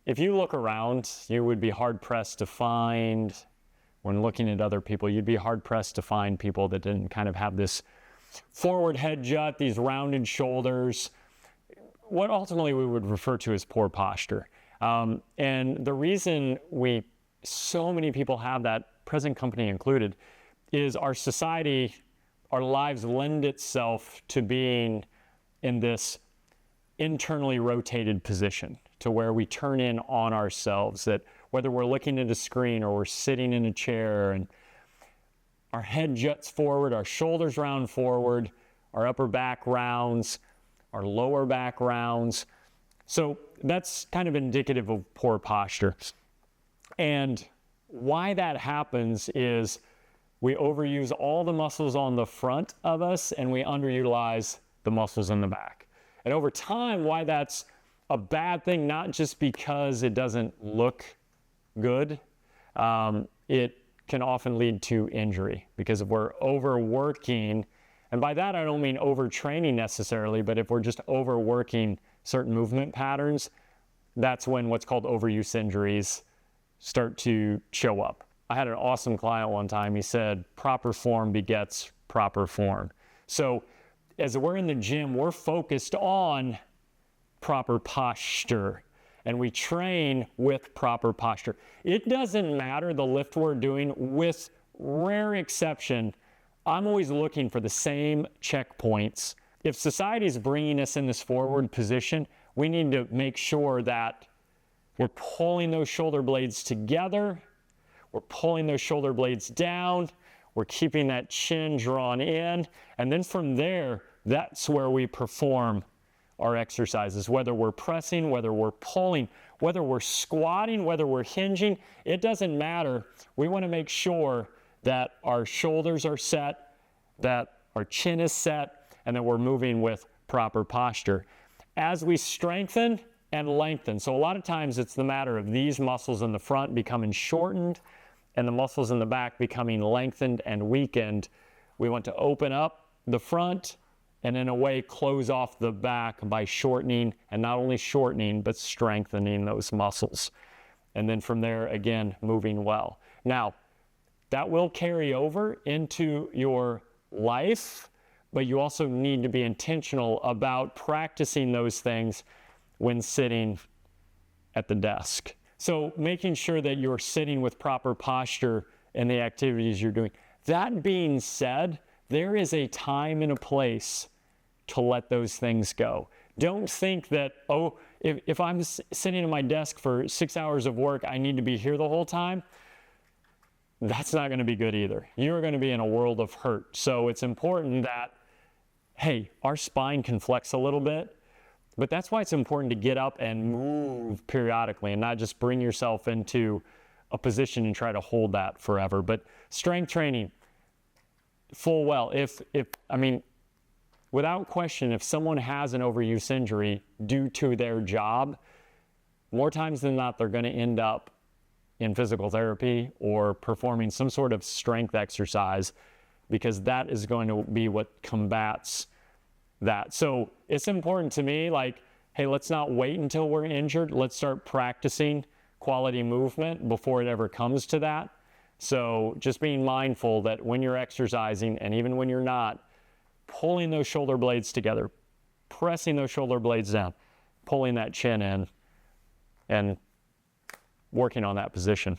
if you look around, you would be hard-pressed to find, when looking at other people, you'd be hard-pressed to find people that didn't kind of have this forward head jut, these rounded shoulders, what ultimately we would refer to as poor posture. And the reason so many people have that, present company included, is our society, our lives lend itself to being in this internally rotated position, to where we turn in on ourselves, that whether we're looking at a screen or we're sitting in a chair and our head juts forward, our shoulders round forward, our upper back rounds, our lower back rounds. So that's kind of indicative of poor posture. And why that happens is we overuse all the muscles on the front of us and we underutilize the muscles in the back. And over time, why that's a bad thing, not just because it doesn't look good, it can often lead to injury, because if we're overworking, and by that I don't mean overtraining necessarily, but if we're just overworking certain movement patterns, that's when what's called overuse injuries start to show up. I had an awesome client one time. He said, proper form begets proper form. So as we're in the gym, we're focused on proper posture, and we train with proper posture. It doesn't matter the lift we're doing, with rare exception, I'm always looking for the same checkpoints. If society is bringing us in this forward position, we need to make sure that we're pulling those shoulder blades together, we're pulling those shoulder blades down, we're keeping that chin drawn in, and then from there, that's where we perform our exercises, whether we're pressing, whether we're pulling, whether we're squatting, whether we're hinging, it doesn't matter. We want to make sure that our shoulders are set, that our chin is set, and that we're moving with proper posture. As we strengthen and lengthen, so a lot of times it's the matter of these muscles in the front becoming shortened and the muscles in the back becoming lengthened and weakened. We want to open up the front and in a way close off the back by shortening, and not only shortening, but strengthening those muscles. And then from there, again, moving well. Now, that will carry over into your life, but you also need to be intentional about practicing those things when sitting at the desk. So making sure that you're sitting with proper posture in the activities you're doing. That being said, there is a time and a place to let those things go. Don't think that, oh, if I'm sitting at my desk for 6 hours of work, I need to be here the whole time. That's not going to be good either. You're going to be in a world of hurt. So it's important that, hey, our spine can flex a little bit, but that's why it's important to get up and move periodically and not just bring yourself into a position and try to hold that forever. But strength training, full well, without question, if someone has an overuse injury due to their job, more times than not, they're going to end up in physical therapy or performing some sort of strength exercise, because that is going to be what combats that. So it's important to me, like, hey, let's not wait until we're injured. Let's start practicing quality movement before it ever comes to that. So just being mindful that when you're exercising, and even when you're not, pulling those shoulder blades together, pressing those shoulder blades down, pulling that chin in, and working on that position.